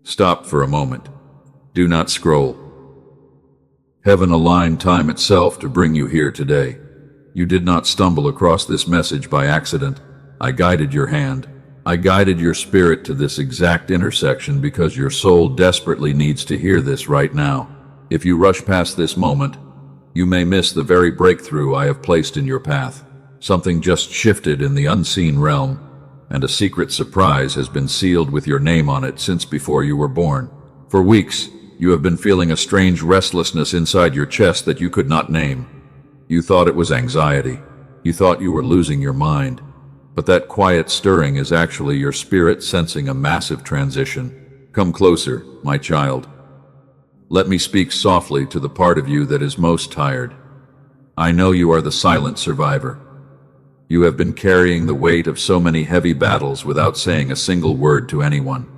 Stop for a moment. Do not scroll. Heaven aligned time itself to bring you here today. You did not stumble across this message by accident. I guided your hand. I guided your spirit to this exact intersection because your soul desperately needs to hear this right now. If you rush past this moment, you may miss the very breakthrough I have placed in your path. Something just shifted in the unseen realm, and a secret surprise has been sealed with your name on it since before you were born. For weeks, you have been feeling a strange restlessness inside your chest that you could not name. You thought it was anxiety. You thought you were losing your mind. But that quiet stirring is actually your spirit sensing a massive transition. Come closer, my child. Let me speak softly to the part of you that is most tired. I know you are the silent survivor. You have been carrying the weight of so many heavy battles without saying a single word to anyone.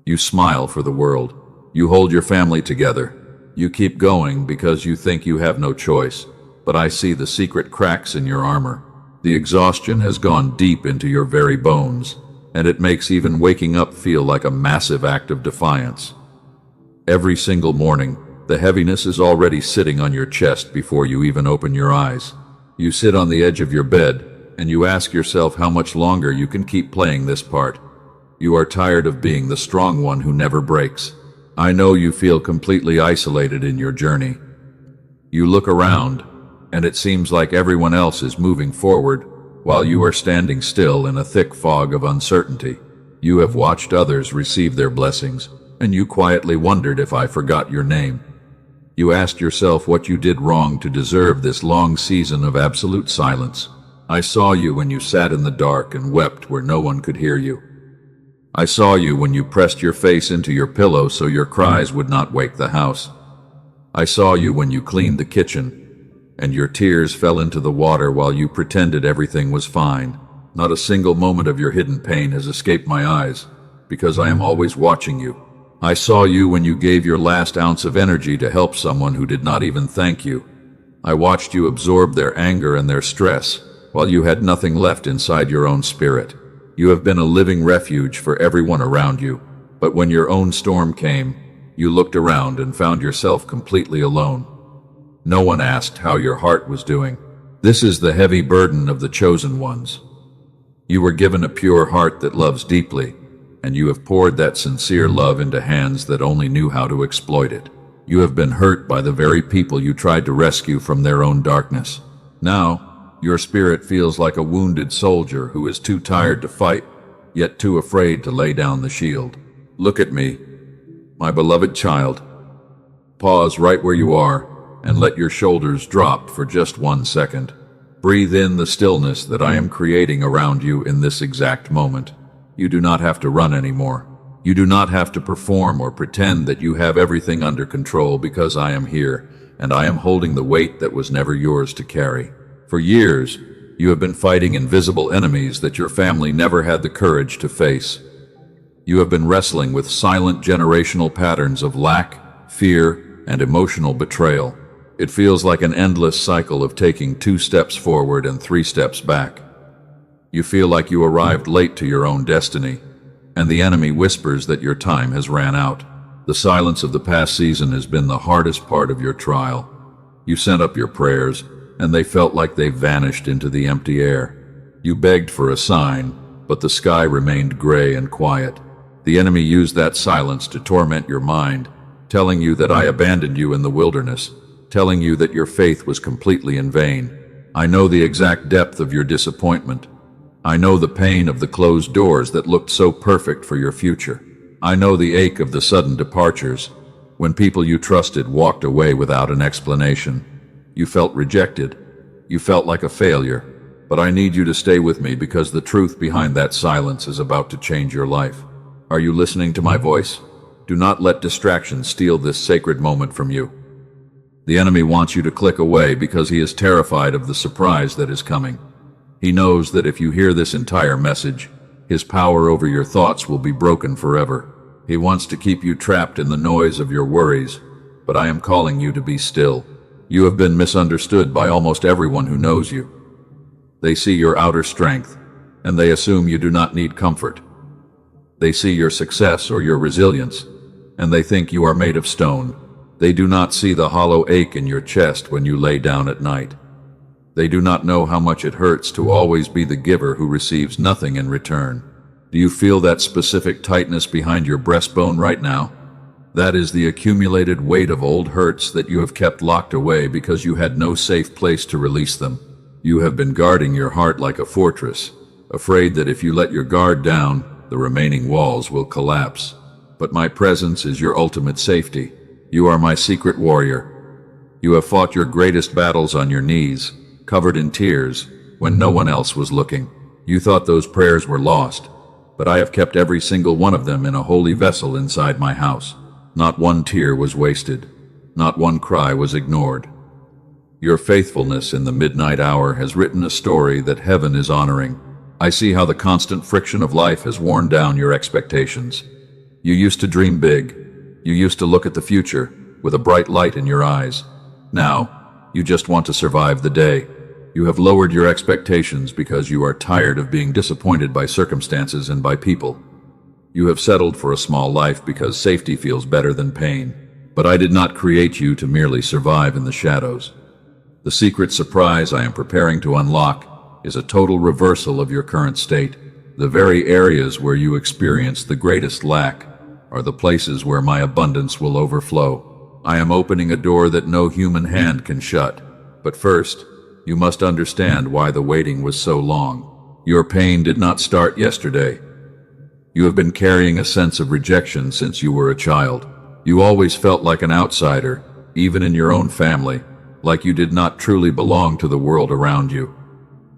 You smile for the world. You hold your family together. You keep going because you think you have no choice. But I see the secret cracks in your armor. The exhaustion has gone deep into your very bones, and it makes even waking up feel like a massive act of defiance. Every single morning, the heaviness is already sitting on your chest before you even open your eyes. You sit on the edge of your bed, and you ask yourself how much longer you can keep playing this part. You are tired of being the strong one who never breaks. I know you feel completely isolated in your journey. You look around, and it seems like everyone else is moving forward, while you are standing still in a thick fog of uncertainty. You have watched others receive their blessings, and you quietly wondered if I forgot your name. You asked yourself what you did wrong to deserve this long season of absolute silence. I saw you when you sat in the dark and wept where no one could hear you. I saw you when you pressed your face into your pillow so your cries would not wake the house. I saw you when you cleaned the kitchen, and your tears fell into the water while you pretended everything was fine. Not a single moment of your hidden pain has escaped my eyes, because I am always watching you. I saw you when you gave your last ounce of energy to help someone who did not even thank you. I watched you absorb their anger and their stress, while you had nothing left inside your own spirit. You have been a living refuge for everyone around you, but when your own storm came, you looked around and found yourself completely alone. No one asked how your heart was doing. This is the heavy burden of the chosen ones. You were given a pure heart that loves deeply, and you have poured that sincere love into hands that only knew how to exploit it. You have been hurt by the very people you tried to rescue from their own darkness. Now, your spirit feels like a wounded soldier who is too tired to fight, yet too afraid to lay down the shield. Look at me, my beloved child. Pause right where you are and let your shoulders drop for just 1 second. Breathe in the stillness that I am creating around you in this exact moment. You do not have to run anymore. You do not have to perform or pretend that you have everything under control, because I am here, and I am holding the weight that was never yours to carry. For years, you have been fighting invisible enemies that your family never had the courage to face. You have been wrestling with silent generational patterns of lack, fear, and emotional betrayal. It feels like an endless cycle of taking 2 steps forward and 3 steps back. You feel like you arrived late to your own destiny, and the enemy whispers that your time has ran out. The silence of the past season has been the hardest part of your trial. You sent up your prayers, and they felt like they vanished into the empty air. You begged for a sign, but the sky remained gray and quiet. The enemy used that silence to torment your mind, telling you that I abandoned you in the wilderness, telling you that your faith was completely in vain. I know the exact depth of your disappointment. I know the pain of the closed doors that looked so perfect for your future. I know the ache of the sudden departures, when people you trusted walked away without an explanation. You felt rejected. You felt like a failure. But I need you to stay with me, because the truth behind that silence is about to change your life. Are you listening to my voice? Do not let distractions steal this sacred moment from you. The enemy wants you to click away because he is terrified of the surprise that is coming. He knows that if you hear this entire message, his power over your thoughts will be broken forever. He wants to keep you trapped in the noise of your worries, but I am calling you to be still. You have been misunderstood by almost everyone who knows you. They see your outer strength, and they assume you do not need comfort. They see your success or your resilience, and they think you are made of stone. They do not see the hollow ache in your chest when you lay down at night. They do not know how much it hurts to always be the giver who receives nothing in return. Do you feel that specific tightness behind your breastbone right now? That is the accumulated weight of old hurts that you have kept locked away because you had no safe place to release them. You have been guarding your heart like a fortress, afraid that if you let your guard down, the remaining walls will collapse. But my presence is your ultimate safety. You are my secret warrior. You have fought your greatest battles on your knees, covered in tears, when no one else was looking. You thought those prayers were lost, but I have kept every single one of them in a holy vessel inside my house. Not one tear was wasted. Not one cry was ignored. Your faithfulness in the midnight hour has written a story that heaven is honoring. I see how the constant friction of life has worn down your expectations. You used to dream big. You used to look at the future with a bright light in your eyes. Now, you just want to survive the day. You have lowered your expectations because you are tired of being disappointed by circumstances and by people. You have settled for a small life because safety feels better than pain. But I did not create you to merely survive in the shadows. The secret surprise I am preparing to unlock is a total reversal of your current state. The very areas where you experience the greatest lack are the places where my abundance will overflow. I am opening a door that no human hand can shut. But first, you must understand why the waiting was so long. Your pain did not start yesterday. You have been carrying a sense of rejection since you were a child. You always felt like an outsider, even in your own family, like you did not truly belong to the world around you.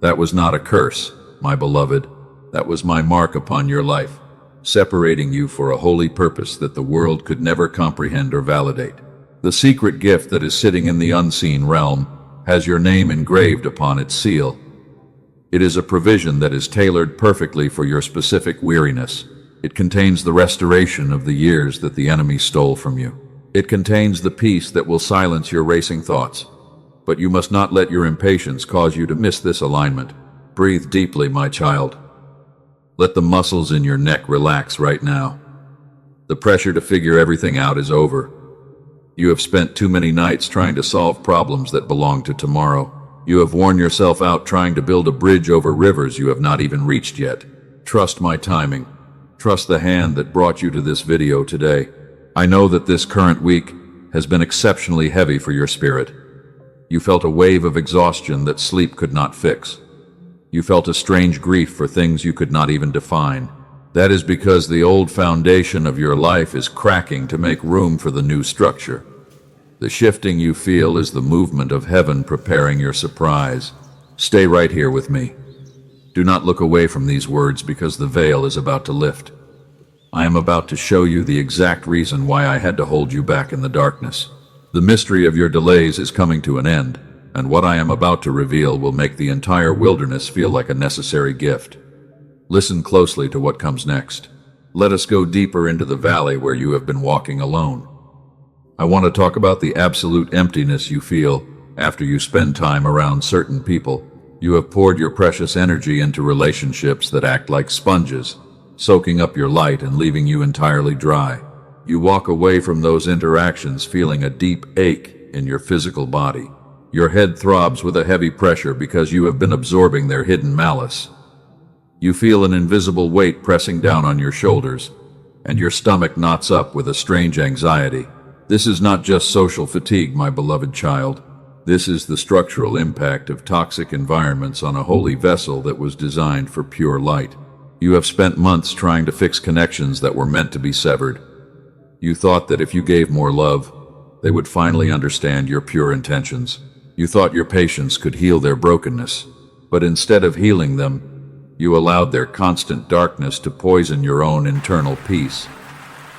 That was not a curse, my beloved. That was my mark upon your life, separating you for a holy purpose that the world could never comprehend or validate. The secret gift that is sitting in the unseen realm has your name engraved upon its seal. It is a provision that is tailored perfectly for your specific weariness. It contains the restoration of the years that the enemy stole from you. It contains the peace that will silence your racing thoughts. But you must not let your impatience cause you to miss this alignment. Breathe deeply, my child. Let the muscles in your neck relax right now. The pressure to figure everything out is over. You have spent too many nights trying to solve problems that belong to tomorrow. You have worn yourself out trying to build a bridge over rivers you have not even reached yet. Trust my timing. Trust the hand that brought you to this video today. I know that this current week has been exceptionally heavy for your spirit. You felt a wave of exhaustion that sleep could not fix. You felt a strange grief for things you could not even define. That is because the old foundation of your life is cracking to make room for the new structure. The shifting you feel is the movement of heaven preparing your surprise. Stay right here with me. Do not look away from these words because the veil is about to lift. I am about to show you the exact reason why I had to hold you back in the darkness. The mystery of your delays is coming to an end, and what I am about to reveal will make the entire wilderness feel like a necessary gift. Listen closely to what comes next. Let us go deeper into the valley where you have been walking alone. I want to talk about the absolute emptiness you feel after you spend time around certain people. You have poured your precious energy into relationships that act like sponges, soaking up your light and leaving you entirely dry. You walk away from those interactions feeling a deep ache in your physical body. Your head throbs with a heavy pressure because you have been absorbing their hidden malice. You feel an invisible weight pressing down on your shoulders, and your stomach knots up with a strange anxiety. This is not just social fatigue, my beloved child. This is the structural impact of toxic environments on a holy vessel that was designed for pure light. You have spent months trying to fix connections that were meant to be severed. You thought that if you gave more love, they would finally understand your pure intentions. You thought your patience could heal their brokenness, but instead of healing them, you allowed their constant darkness to poison your own internal peace.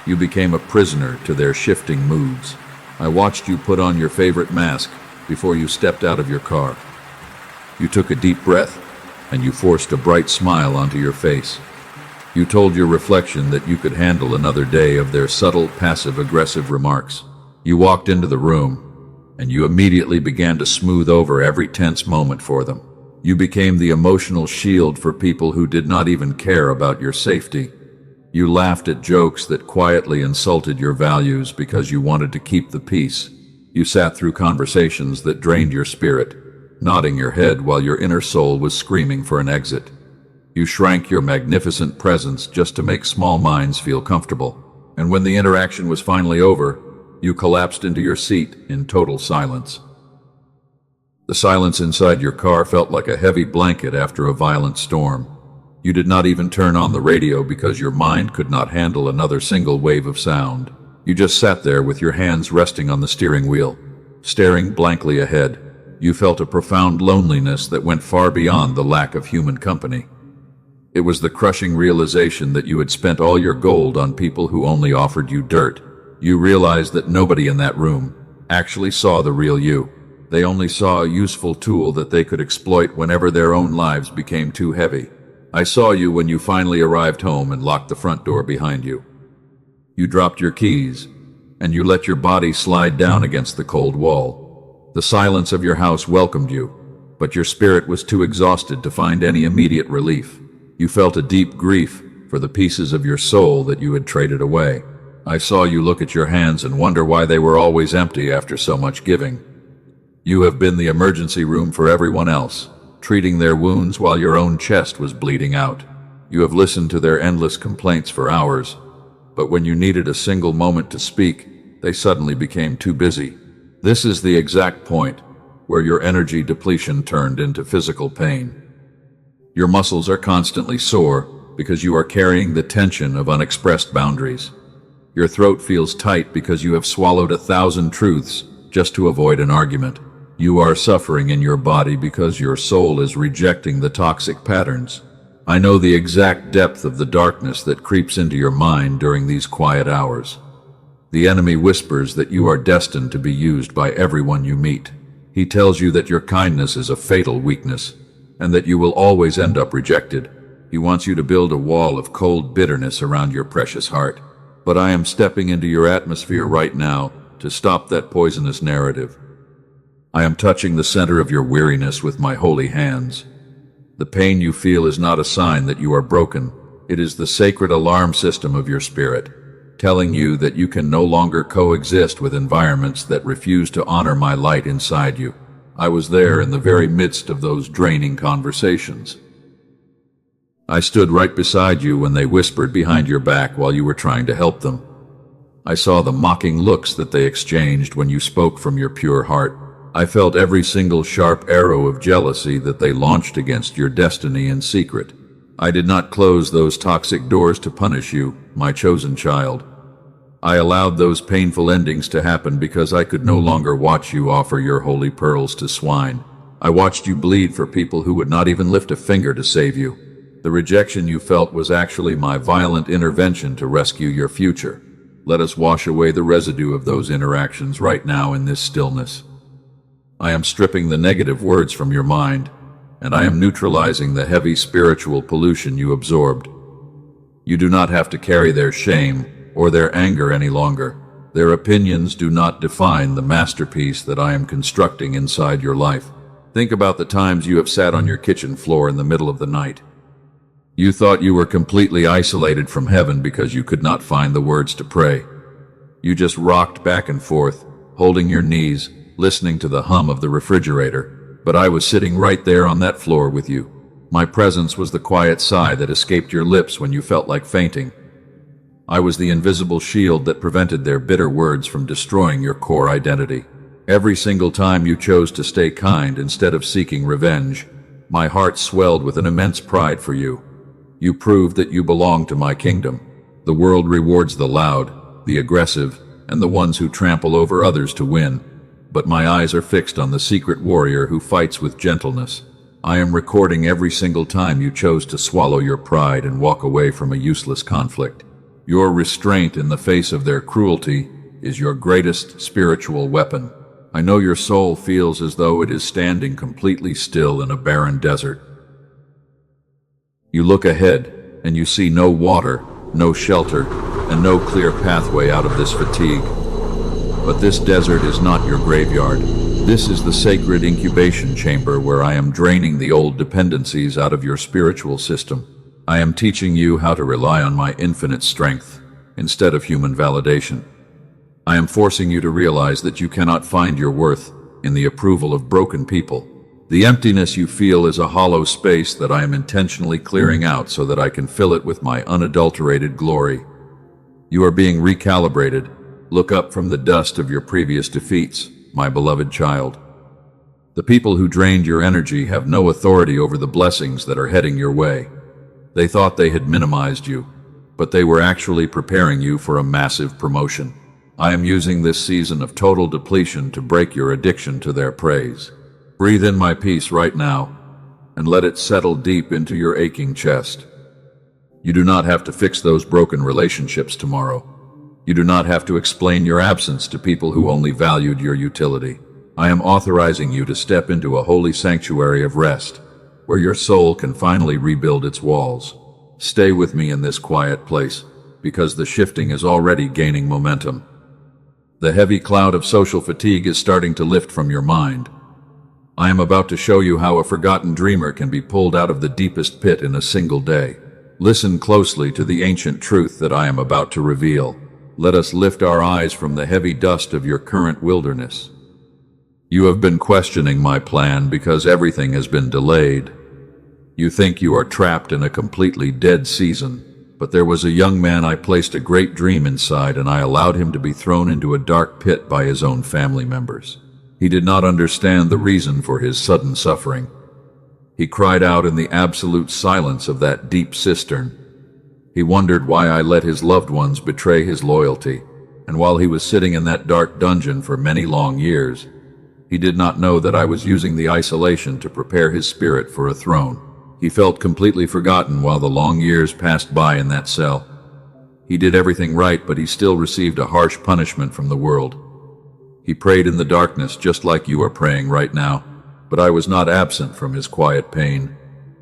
You became a prisoner to their shifting moods. I watched you put on your favorite mask before you stepped out of your car. You took a deep breath, and you forced a bright smile onto your face. You told your reflection that you could handle another day of their subtle, passive-aggressive remarks. You walked into the room, and you immediately began to smooth over every tense moment for them. You became the emotional shield for people who did not even care about your safety. You laughed at jokes that quietly insulted your values because you wanted to keep the peace. You sat through conversations that drained your spirit, nodding your head while your inner soul was screaming for an exit. You shrank your magnificent presence just to make small minds feel comfortable. And when the interaction was finally over, you collapsed into your seat in total silence. The silence inside your car felt like a heavy blanket after a violent storm. You did not even turn on the radio because your mind could not handle another single wave of sound. You just sat there with your hands resting on the steering wheel, staring blankly ahead. You felt a profound loneliness that went far beyond the lack of human company. It was the crushing realization that you had spent all your gold on people who only offered you dirt. You realized that nobody in that room actually saw the real you. They only saw a useful tool that they could exploit whenever their own lives became too heavy. I saw you when you finally arrived home and locked the front door behind you. You dropped your keys, and you let your body slide down against the cold wall. The silence of your house welcomed you, but your spirit was too exhausted to find any immediate relief. You felt a deep grief for the pieces of your soul that you had traded away. I saw you look at your hands and wonder why they were always empty after so much giving. You have been the emergency room for everyone else, treating their wounds while your own chest was bleeding out. You have listened to their endless complaints for hours, but when you needed a single moment to speak, they suddenly became too busy. This is the exact point where your energy depletion turned into physical pain. Your muscles are constantly sore because you are carrying the tension of unexpressed boundaries. Your throat feels tight because you have swallowed 1,000 truths just to avoid an argument. You are suffering in your body because your soul is rejecting the toxic patterns. I know the exact depth of the darkness that creeps into your mind during these quiet hours. The enemy whispers that you are destined to be used by everyone you meet. He tells you that your kindness is a fatal weakness, and that you will always end up rejected. He wants you to build a wall of cold bitterness around your precious heart. But I am stepping into your atmosphere right now to stop that poisonous narrative. I am touching the center of your weariness with my holy hands. The pain you feel is not a sign that you are broken. It is the sacred alarm system of your spirit, telling you that you can no longer coexist with environments that refuse to honor my light inside you. I was there in the very midst of those draining conversations. I stood right beside you when they whispered behind your back while you were trying to help them. I saw the mocking looks that they exchanged when you spoke from your pure heart. I felt every single sharp arrow of jealousy that they launched against your destiny in secret. I did not close those toxic doors to punish you, my chosen child. I allowed those painful endings to happen because I could no longer watch you offer your holy pearls to swine. I watched you bleed for people who would not even lift a finger to save you. The rejection you felt was actually my violent intervention to rescue your future. Let us wash away the residue of those interactions right now in this stillness. I am stripping the negative words from your mind, and I am neutralizing the heavy spiritual pollution you absorbed. You do not have to carry their shame or their anger any longer. Their opinions do not define the masterpiece that I am constructing inside your life. Think about the times you have sat on your kitchen floor in the middle of the night. You thought you were completely isolated from heaven because you could not find the words to pray. You just rocked back and forth, holding your knees, listening to the hum of the refrigerator. But I was sitting right there on that floor with you. My presence was the quiet sigh that escaped your lips when you felt like fainting. I was the invisible shield that prevented their bitter words from destroying your core identity. Every single time you chose to stay kind instead of seeking revenge, my heart swelled with an immense pride for you. You proved that you belong to my kingdom. The world rewards the loud, the aggressive, and the ones who trample over others to win. But my eyes are fixed on the secret warrior who fights with gentleness. I am recording every single time you chose to swallow your pride and walk away from a useless conflict. Your restraint in the face of their cruelty is your greatest spiritual weapon. I know your soul feels as though it is standing completely still in a barren desert. You look ahead, and you see no water, no shelter, and no clear pathway out of this fatigue. But this desert is not your graveyard. This is the sacred incubation chamber where I am draining the old dependencies out of your spiritual system. I am teaching you how to rely on my infinite strength instead of human validation. I am forcing you to realize that you cannot find your worth in the approval of broken people. The emptiness you feel is a hollow space that I am intentionally clearing out so that I can fill it with my unadulterated glory. You are being recalibrated. Look up from the dust of your previous defeats, my beloved child. The people who drained your energy have no authority over the blessings that are heading your way. They thought they had minimized you, but they were actually preparing you for a massive promotion. I am using this season of total depletion to break your addiction to their praise. Breathe in my peace right now, and let it settle deep into your aching chest. You do not have to fix those broken relationships tomorrow. You do not have to explain your absence to people who only valued your utility. I am authorizing you to step into a holy sanctuary of rest, where your soul can finally rebuild its walls. Stay with me in this quiet place, because the shifting is already gaining momentum. The heavy cloud of social fatigue is starting to lift from your mind. I am about to show you how a forgotten dreamer can be pulled out of the deepest pit in a single day. Listen closely to the ancient truth that I am about to reveal. Let us lift our eyes from the heavy dust of your current wilderness. You have been questioning my plan because everything has been delayed. You think you are trapped in a completely dead season, but there was a young man I placed a great dream inside, and I allowed him to be thrown into a dark pit by his own family members. He did not understand the reason for his sudden suffering. He cried out in the absolute silence of that deep cistern. He wondered why I let his loved ones betray his loyalty, and while he was sitting in that dark dungeon for many long years, he did not know that I was using the isolation to prepare his spirit for a throne. He felt completely forgotten while the long years passed by in that cell. He did everything right, but he still received a harsh punishment from the world. He prayed in the darkness just like you are praying right now, but I was not absent from his quiet pain,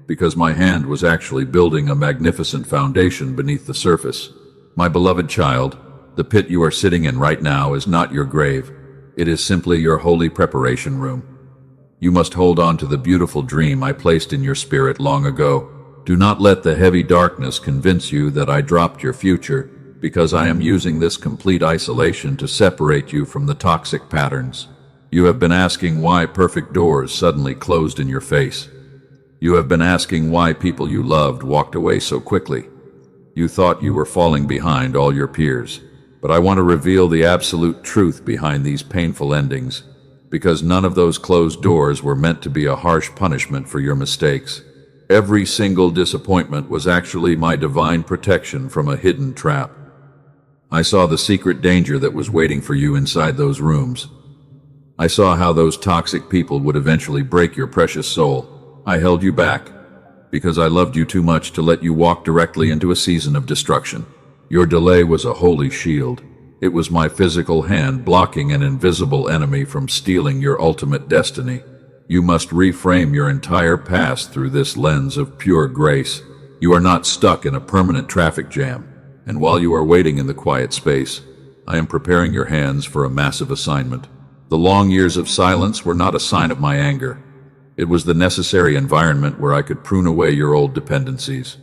because my hand was actually building a magnificent foundation beneath the surface. My beloved child, the pit you are sitting in right now is not your grave. It is simply your holy preparation room. You must hold on to the beautiful dream I placed in your spirit long ago. Do not let the heavy darkness convince you that I dropped your future, because I am using this complete isolation to separate you from the toxic patterns. You have been asking why perfect doors suddenly closed in your face. You have been asking why people you loved walked away so quickly. You thought you were falling behind all your peers. But I want to reveal the absolute truth behind these painful endings, because none of those closed doors were meant to be a harsh punishment for your mistakes. Every single disappointment was actually my divine protection from a hidden trap. I saw the secret danger that was waiting for you inside those rooms. I saw how those toxic people would eventually break your precious soul. I held you back, because I loved you too much to let you walk directly into a season of destruction. Your delay was a holy shield. It was my physical hand blocking an invisible enemy from stealing your ultimate destiny. You must reframe your entire past through this lens of pure grace. You are not stuck in a permanent traffic jam, and while you are waiting in the quiet space, I am preparing your hands for a massive assignment. The long years of silence were not a sign of my anger. It was the necessary environment where I could prune away your old dependencies.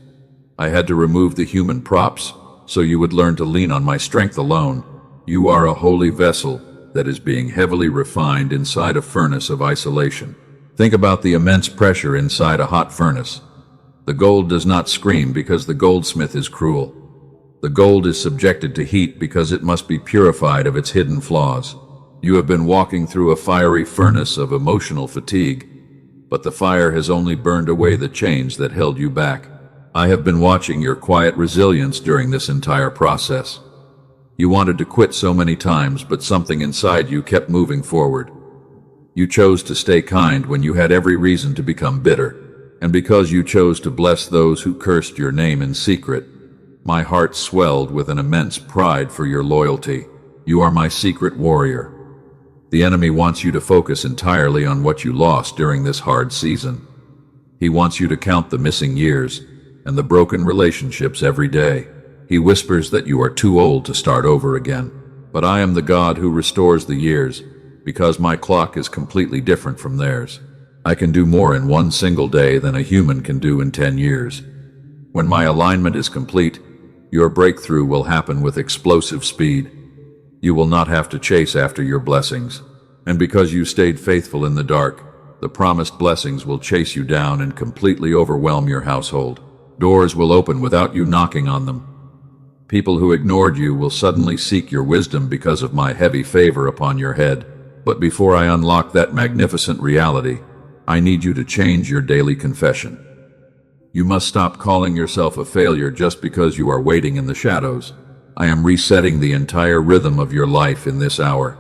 I had to remove the human props, so you would learn to lean on my strength alone. You are a holy vessel that is being heavily refined inside a furnace of isolation. Think about the immense pressure inside a hot furnace. The gold does not scream because the goldsmith is cruel. The gold is subjected to heat because it must be purified of its hidden flaws. You have been walking through a fiery furnace of emotional fatigue, but the fire has only burned away the chains that held you back. I have been watching your quiet resilience during this entire process. You wanted to quit so many times, but something inside you kept moving forward. You chose to stay kind when you had every reason to become bitter. And because you chose to bless those who cursed your name in secret, my heart swelled with an immense pride for your loyalty. You are my secret warrior. The enemy wants you to focus entirely on what you lost during this hard season. He wants you to count the missing years and the broken relationships every day. He whispers that you are too old to start over again. But I am the God who restores the years, because my clock is completely different from theirs. I can do more in one single day than a human can do in 10 years. When my alignment is complete, your breakthrough will happen with explosive speed. You will not have to chase after your blessings. And because you stayed faithful in the dark, the promised blessings will chase you down and completely overwhelm your household. Doors will open without you knocking on them. People who ignored you will suddenly seek your wisdom because of my heavy favor upon your head. But before I unlock that magnificent reality, I need you to change your daily confession. You must stop calling yourself a failure just because you are waiting in the shadows. I am resetting the entire rhythm of your life in this hour.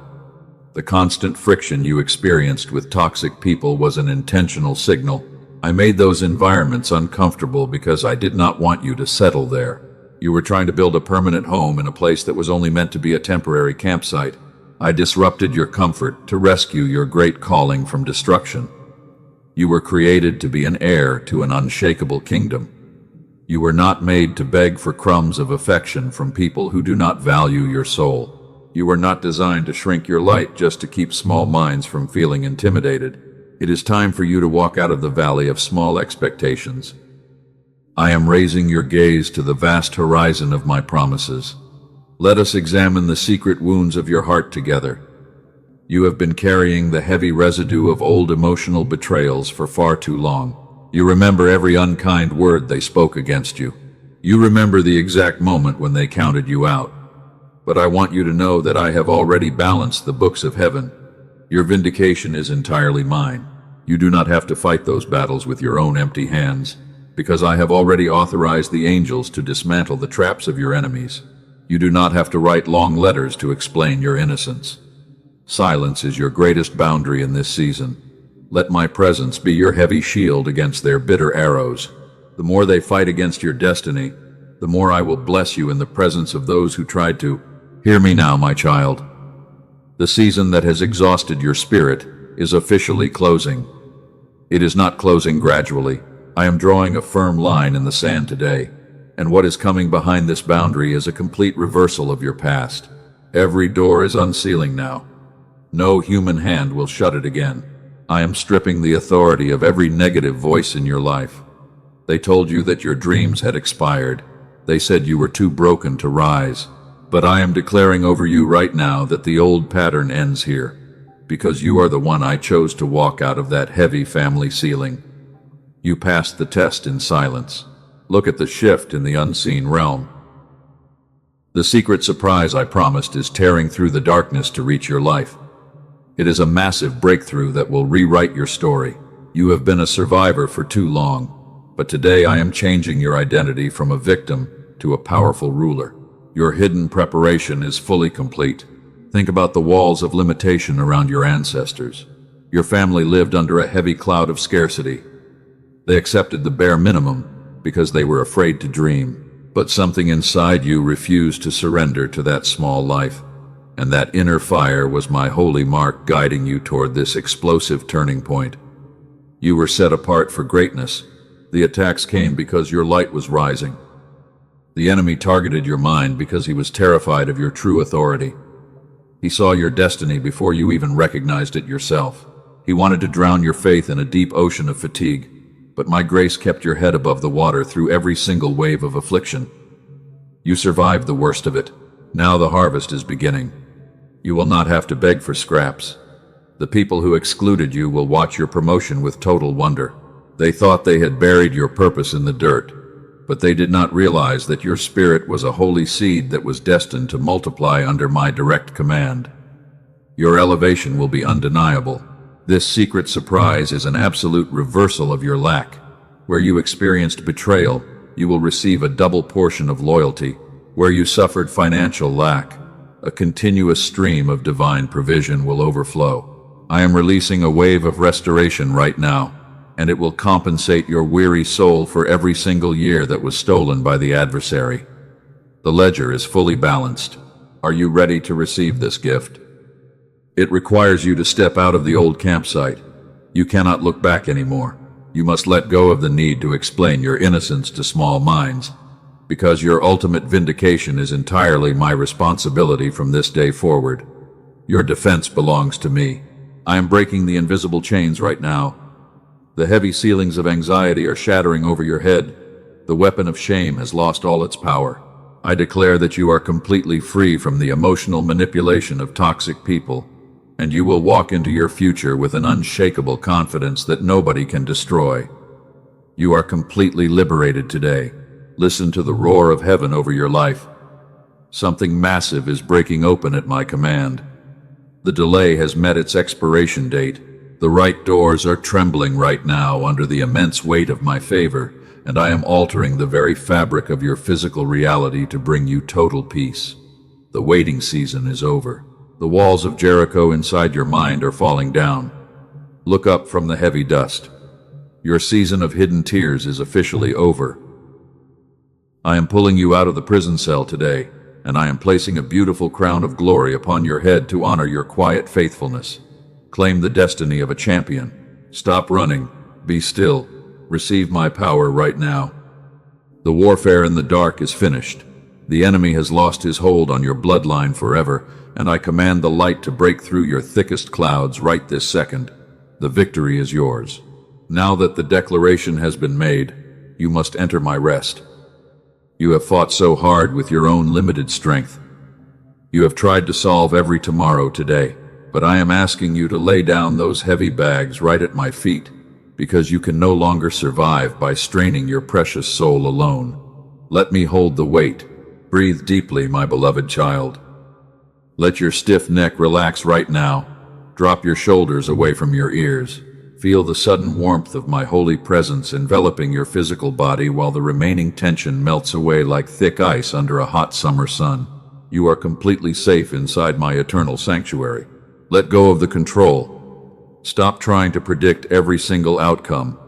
The constant friction you experienced with toxic people was an intentional signal. I made those environments uncomfortable because I did not want you to settle there. You were trying to build a permanent home in a place that was only meant to be a temporary campsite. I disrupted your comfort to rescue your great calling from destruction. You were created to be an heir to an unshakable kingdom. You were not made to beg for crumbs of affection from people who do not value your soul. You were not designed to shrink your light just to keep small minds from feeling intimidated. It is time for you to walk out of the valley of small expectations. I am raising your gaze to the vast horizon of my promises. Let us examine the secret wounds of your heart together. You have been carrying the heavy residue of old emotional betrayals for far too long. You remember every unkind word they spoke against you. You remember the exact moment when they counted you out. But I want you to know that I have already balanced the books of heaven. Your vindication is entirely mine. You do not have to fight those battles with your own empty hands, because I have already authorized the angels to dismantle the traps of your enemies. You do not have to write long letters to explain your innocence. Silence is your greatest boundary in this season. Let my presence be your heavy shield against their bitter arrows. The more they fight against your destiny, the more I will bless you in the presence of those who tried to. Hear me now, my child. The season that has exhausted your spirit is officially closing. It is not closing gradually. I am drawing a firm line in the sand today, and what is coming behind this boundary is a complete reversal of your past. Every door is unsealing now. No human hand will shut it again. I am stripping the authority of every negative voice in your life. They told you that your dreams had expired. They said you were too broken to rise. But I am declaring over you right now that the old pattern ends here, because you are the one I chose to walk out of that heavy family ceiling. You passed the test in silence. Look at the shift in the unseen realm. The secret surprise I promised is tearing through the darkness to reach your life. It is a massive breakthrough that will rewrite your story. You have been a survivor for too long, but today I am changing your identity from a victim to a powerful ruler. Your hidden preparation is fully complete. Think about the walls of limitation around your ancestors. Your family lived under a heavy cloud of scarcity. They accepted the bare minimum because they were afraid to dream. But something inside you refused to surrender to that small life. And that inner fire was my holy mark guiding you toward this explosive turning point. You were set apart for greatness. The attacks came because your light was rising. The enemy targeted your mind because he was terrified of your true authority. He saw your destiny before you even recognized it yourself. He wanted to drown your faith in a deep ocean of fatigue, but my grace kept your head above the water through every single wave of affliction. You survived the worst of it. Now the harvest is beginning. You will not have to beg for scraps. The people who excluded you will watch your promotion with total wonder. They thought they had buried your purpose in the dirt, but they did not realize that your spirit was a holy seed that was destined to multiply under my direct command. Your elevation will be undeniable. This secret surprise is an absolute reversal of your lack. Where you experienced betrayal, you will receive a double portion of loyalty. Where you suffered financial lack, a continuous stream of divine provision will overflow. I am releasing a wave of restoration right now, and it will compensate your weary soul for every single year that was stolen by the adversary. The ledger is fully balanced. Are you ready to receive this gift? It requires you to step out of the old campsite. You cannot look back anymore. You must let go of the need to explain your innocence to small minds, because your ultimate vindication is entirely my responsibility from this day forward. Your defense belongs to me. I am breaking the invisible chains right now. The heavy ceilings of anxiety are shattering over your head. The weapon of shame has lost all its power. I declare that you are completely free from the emotional manipulation of toxic people, and you will walk into your future with an unshakable confidence that nobody can destroy. You are completely liberated today. Listen to the roar of heaven over your life. Something massive is breaking open at my command. The delay has met its expiration date. The right doors are trembling right now under the immense weight of my favor, and I am altering the very fabric of your physical reality to bring you total peace. The waiting season is over. The walls of Jericho inside your mind are falling down. Look up from the heavy dust. Your season of hidden tears is officially over. I am pulling you out of the prison cell today, and I am placing a beautiful crown of glory upon your head to honor your quiet faithfulness. Claim the destiny of a champion. Stop running. Be still. Receive my power right now. The warfare in the dark is finished. The enemy has lost his hold on your bloodline forever, and I command the light to break through your thickest clouds right this second. The victory is yours. Now that the declaration has been made, you must enter my rest. You have fought so hard with your own limited strength. You have tried to solve every tomorrow today, but I am asking you to lay down those heavy bags right at my feet, because you can no longer survive by straining your precious soul alone. Let me hold the weight. Breathe deeply, my beloved child. Let your stiff neck relax right now. Drop your shoulders away from your ears. Feel the sudden warmth of my holy presence enveloping your physical body while the remaining tension melts away like thick ice under a hot summer sun. You are completely safe inside my eternal sanctuary. Let go of the control. Stop trying to predict every single outcome.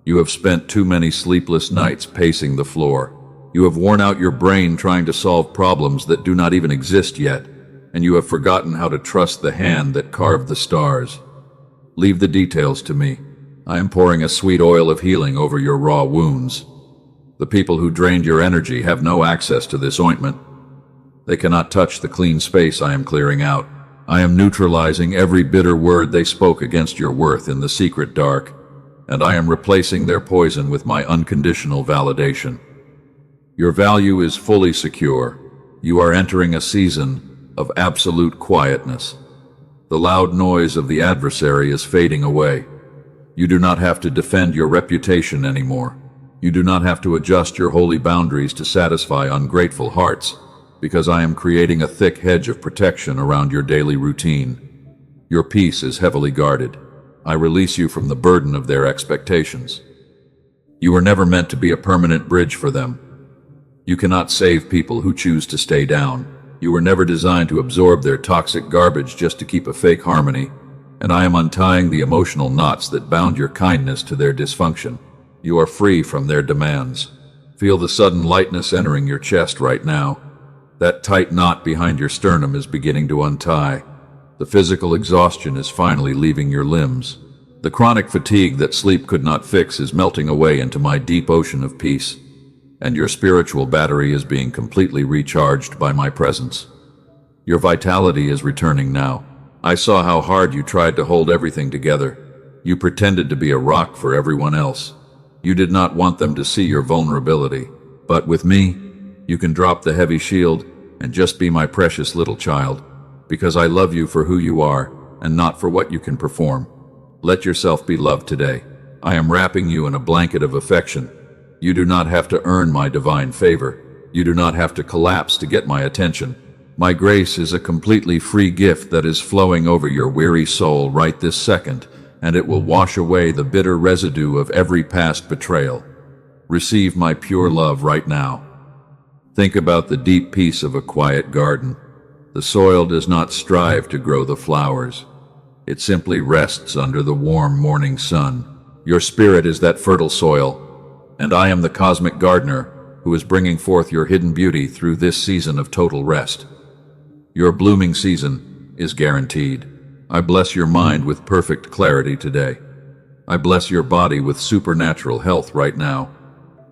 You have spent too many sleepless nights pacing the floor. You have worn out your brain trying to solve problems that do not even exist yet, and you have forgotten how to trust the hand that carved the stars. Leave the details to me. I am pouring a sweet oil of healing over your raw wounds. The people who drained your energy have no access to this ointment. They cannot touch the clean space I am clearing out. I am neutralizing every bitter word they spoke against your worth in the secret dark, and I am replacing their poison with my unconditional validation. Your value is fully secure. You are entering a season of absolute quietness. The loud noise of the adversary is fading away. You do not have to defend your reputation anymore. You do not have to adjust your holy boundaries to satisfy ungrateful hearts, because I am creating a thick hedge of protection around your daily routine. Your peace is heavily guarded. I release you from the burden of their expectations. You were never meant to be a permanent bridge for them. You cannot save people who choose to stay down. You were never designed to absorb their toxic garbage just to keep a fake harmony, and I am untying the emotional knots that bound your kindness to their dysfunction. You are free from their demands. Feel the sudden lightness entering your chest right now. That tight knot behind your sternum is beginning to untie. The physical exhaustion is finally leaving your limbs. The chronic fatigue that sleep could not fix is melting away into my deep ocean of peace, and your spiritual battery is being completely recharged by my presence. Your vitality is returning now. I saw how hard you tried to hold everything together. You pretended to be a rock for everyone else. You did not want them to see your vulnerability. But with me, you can drop the heavy shield and just be my precious little child, because I love you for who you are and not for what you can perform. Let yourself be loved today. I am wrapping you in a blanket of affection. You do not have to earn my divine favor. You do not have to collapse to get my attention. My grace is a completely free gift that is flowing over your weary soul right this second, and it will wash away the bitter residue of every past betrayal. Receive my pure love right now. Think about the deep peace of a quiet garden. The soil does not strive to grow the flowers. It simply rests under the warm morning sun. Your spirit is that fertile soil, and I am the cosmic gardener who is bringing forth your hidden beauty through this season of total rest. Your blooming season is guaranteed. I bless your mind with perfect clarity today. I bless your body with supernatural health right now.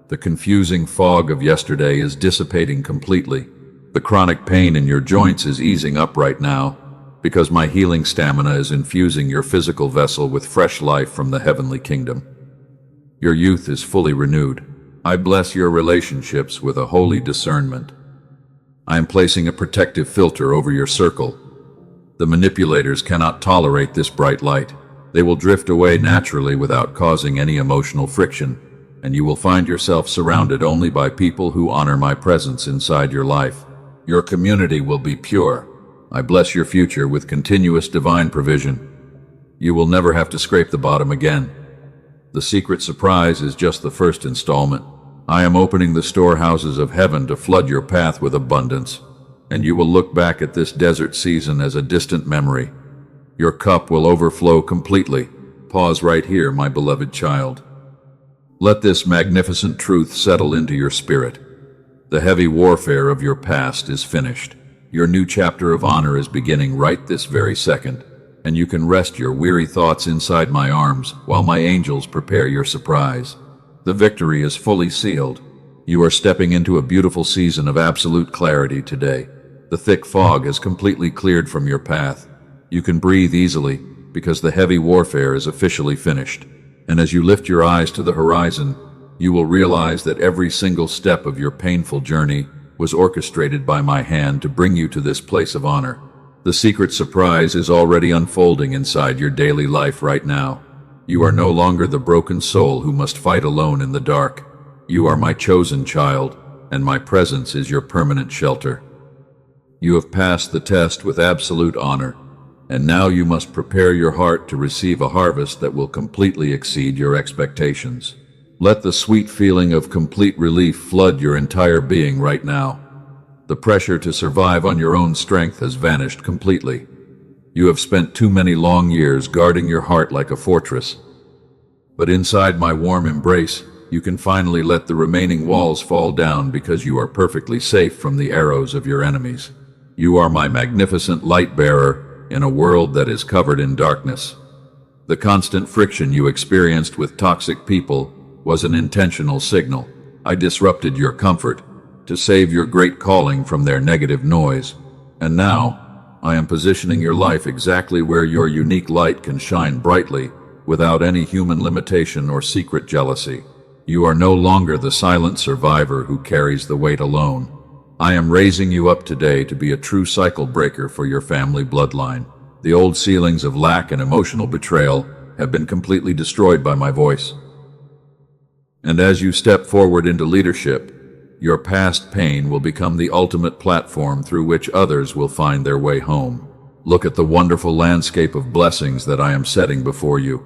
The confusing fog of yesterday is dissipating completely. The chronic pain in your joints is easing up right now, because my healing stamina is infusing your physical vessel with fresh life from the heavenly kingdom. Your youth is fully renewed. I bless your relationships with a holy discernment. I am placing a protective filter over your circle. The manipulators cannot tolerate this bright light. They will drift away naturally without causing any emotional friction, and you will find yourself surrounded only by people who honor my presence inside your life. Your community will be pure. I bless your future with continuous divine provision. You will never have to scrape the bottom again. The secret surprise is just the first installment. I am opening the storehouses of heaven to flood your path with abundance, and you will look back at this desert season as a distant memory. Your cup will overflow completely. Pause right here, my beloved child. Let this magnificent truth settle into your spirit. The heavy warfare of your past is finished. Your new chapter of honor is beginning right this very second, and you can rest your weary thoughts inside my arms while my angels prepare your surprise. The victory is fully sealed. You are stepping into a beautiful season of absolute clarity today. The thick fog has completely cleared from your path. You can breathe easily because the heavy warfare is officially finished. And as you lift your eyes to the horizon, you will realize that every single step of your painful journey was orchestrated by my hand to bring you to this place of honor. The secret surprise is already unfolding inside your daily life right now. You are no longer the broken soul who must fight alone in the dark. You are my chosen child, and my presence is your permanent shelter. You have passed the test with absolute honor, and now you must prepare your heart to receive a harvest that will completely exceed your expectations. Let the sweet feeling of complete relief flood your entire being right now. The pressure to survive on your own strength has vanished completely. You have spent too many long years guarding your heart like a fortress. But inside my warm embrace, you can finally let the remaining walls fall down because you are perfectly safe from the arrows of your enemies. You are my magnificent light bearer in a world that is covered in darkness. The constant friction you experienced with toxic people was an intentional signal. I disrupted your comfort to save your great calling from their negative noise. And now, I am positioning your life exactly where your unique light can shine brightly without any human limitation or secret jealousy. You are no longer the silent survivor who carries the weight alone. I am raising you up today to be a true cycle breaker for your family bloodline. The old ceilings of lack and emotional betrayal have been completely destroyed by my voice. And as you step forward into leadership, your past pain will become the ultimate platform through which others will find their way home. Look at the wonderful landscape of blessings that I am setting before you.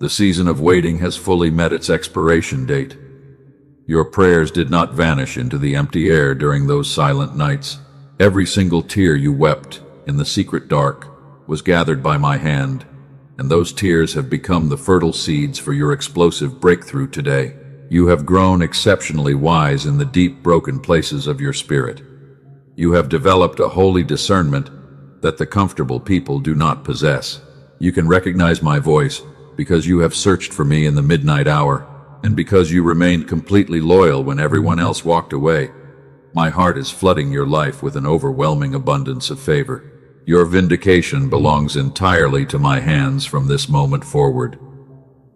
The season of waiting has fully met its expiration date. Your prayers did not vanish into the empty air during those silent nights. Every single tear you wept in the secret dark was gathered by my hand, and those tears have become the fertile seeds for your explosive breakthrough today. You have grown exceptionally wise in the deep, broken places of your spirit. You have developed a holy discernment that the comfortable people do not possess. You can recognize my voice because you have searched for me in the midnight hour, and because you remained completely loyal when everyone else walked away. My heart is flooding your life with an overwhelming abundance of favor. Your vindication belongs entirely to my hands from this moment forward.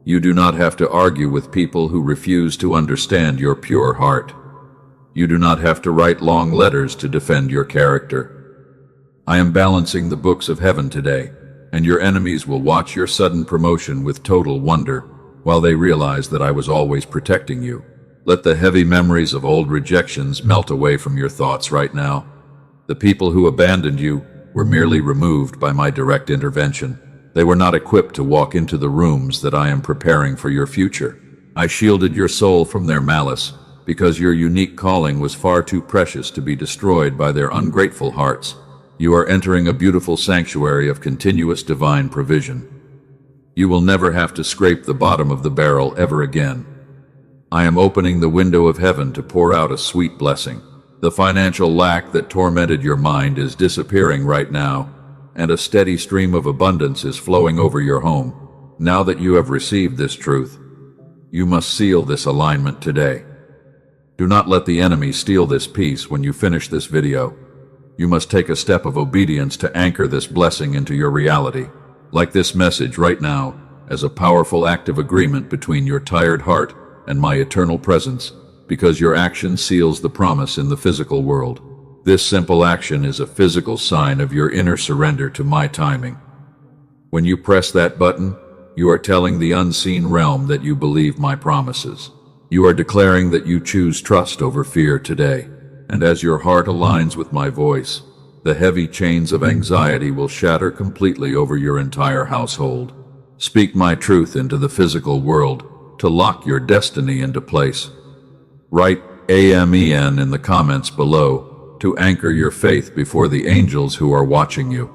You do not have to argue with people who refuse to understand your pure heart. You do not have to write long letters to defend your character. I am balancing the books of heaven today, and your enemies will watch your sudden promotion with total wonder, while they realize that I was always protecting you. Let the heavy memories of old rejections melt away from your thoughts right now. The people who abandoned you were merely removed by my direct intervention. They were not equipped to walk into the rooms that I am preparing for your future. I shielded your soul from their malice, because your unique calling was far too precious to be destroyed by their ungrateful hearts. You are entering a beautiful sanctuary of continuous divine provision. You will never have to scrape the bottom of the barrel ever again. I am opening the window of heaven to pour out a sweet blessing. The financial lack that tormented your mind is disappearing right now, and a steady stream of abundance is flowing over your home. Now that you have received this truth, you must seal this alignment today. Do not let the enemy steal this peace when you finish this video. You must take a step of obedience to anchor this blessing into your reality. Like this message right now, as a powerful act of agreement between your tired heart and my eternal presence, because your action seals the promise in the physical world. This simple action is a physical sign of your inner surrender to my timing. When you press that button, you are telling the unseen realm that you believe my promises. You are declaring that you choose trust over fear today. And as your heart aligns with my voice, the heavy chains of anxiety will shatter completely over your entire household. Speak my truth into the physical world to lock your destiny into place. Write Amen in the comments below to anchor your faith before the angels who are watching you.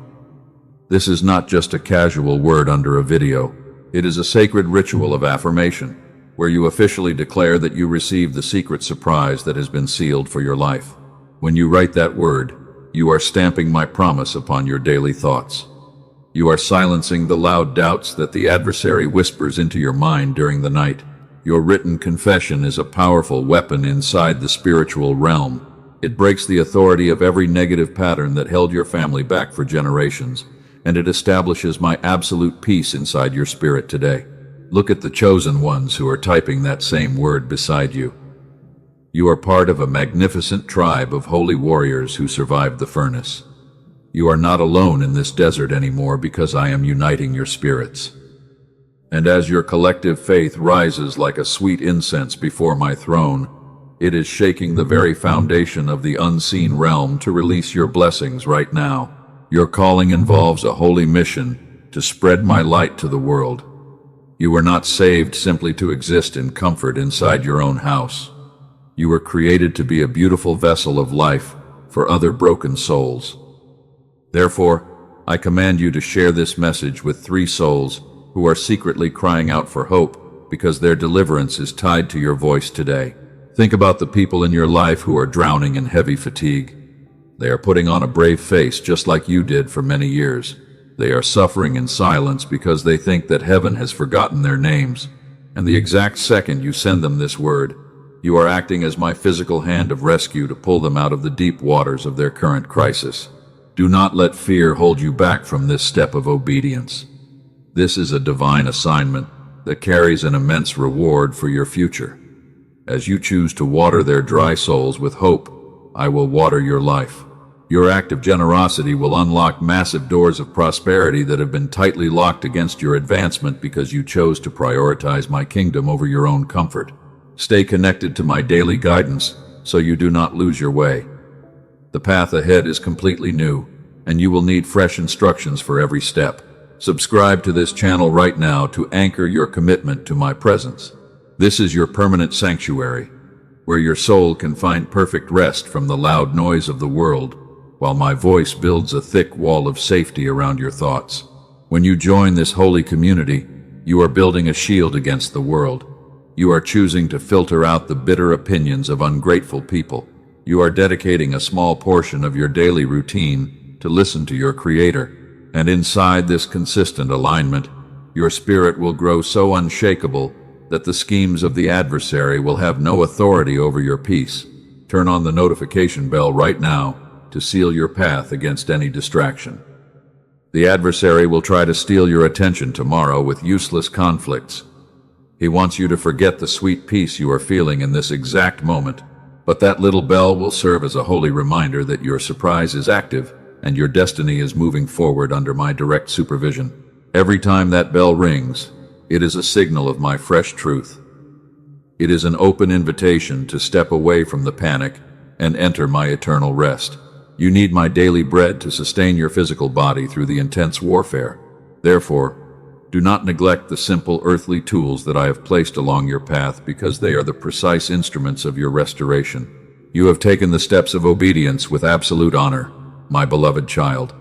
This is not just a casual word under a video. It is a sacred ritual of affirmation, where you officially declare that you receive the secret surprise that has been sealed for your life. When you write that word, you are stamping my promise upon your daily thoughts. You are silencing the loud doubts that the adversary whispers into your mind during the night. Your written confession is a powerful weapon inside the spiritual realm. It breaks the authority of every negative pattern that held your family back for generations, and it establishes my absolute peace inside your spirit today. Look at the chosen ones who are typing that same word beside you. You are part of a magnificent tribe of holy warriors who survived the furnace. You are not alone in this desert anymore because I am uniting your spirits. And as your collective faith rises like a sweet incense before my throne, it is shaking the very foundation of the unseen realm to release your blessings right now. Your calling involves a holy mission to spread my light to the world. You were not saved simply to exist in comfort inside your own house. You were created to be a beautiful vessel of life for other broken souls. Therefore, I command you to share this message with 3 souls who are secretly crying out for hope because their deliverance is tied to your voice today. Think about the people in your life who are drowning in heavy fatigue. They are putting on a brave face just like you did for many years. They are suffering in silence because they think that heaven has forgotten their names. And the exact second you send them this word, you are acting as my physical hand of rescue to pull them out of the deep waters of their current crisis. Do not let fear hold you back from this step of obedience. This is a divine assignment that carries an immense reward for your future. As you choose to water their dry souls with hope, I will water your life. Your act of generosity will unlock massive doors of prosperity that have been tightly locked against your advancement because you chose to prioritize my kingdom over your own comfort. Stay connected to my daily guidance so you do not lose your way. The path ahead is completely new, and you will need fresh instructions for every step. Subscribe to this channel right now to anchor your commitment to my presence. This is your permanent sanctuary, where your soul can find perfect rest from the loud noise of the world, while my voice builds a thick wall of safety around your thoughts. When you join this holy community, you are building a shield against the world. You are choosing to filter out the bitter opinions of ungrateful people. You are dedicating a small portion of your daily routine to listen to your Creator. And inside this consistent alignment, your spirit will grow so unshakable that the schemes of the adversary will have no authority over your peace. Turn on the notification bell right now to seal your path against any distraction. The adversary will try to steal your attention tomorrow with useless conflicts. He wants you to forget the sweet peace you are feeling in this exact moment, but that little bell will serve as a holy reminder that your surprise is active and your destiny is moving forward under my direct supervision. Every time that bell rings, it is a signal of my fresh truth. It is an open invitation to step away from the panic and enter my eternal rest. You need my daily bread to sustain your physical body through the intense warfare. Therefore, do not neglect the simple earthly tools that I have placed along your path because they are the precise instruments of your restoration. You have taken the steps of obedience with absolute honor, my beloved child.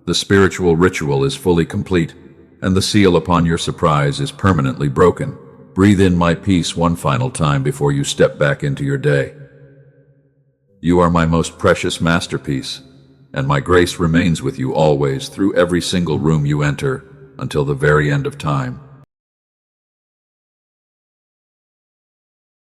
The spiritual ritual is fully complete, and the seal upon your surprise is permanently broken. Breathe in my peace one final time before you step back into your day. You are my most precious masterpiece, and my grace remains with you always through every single room you enter until the very end of time.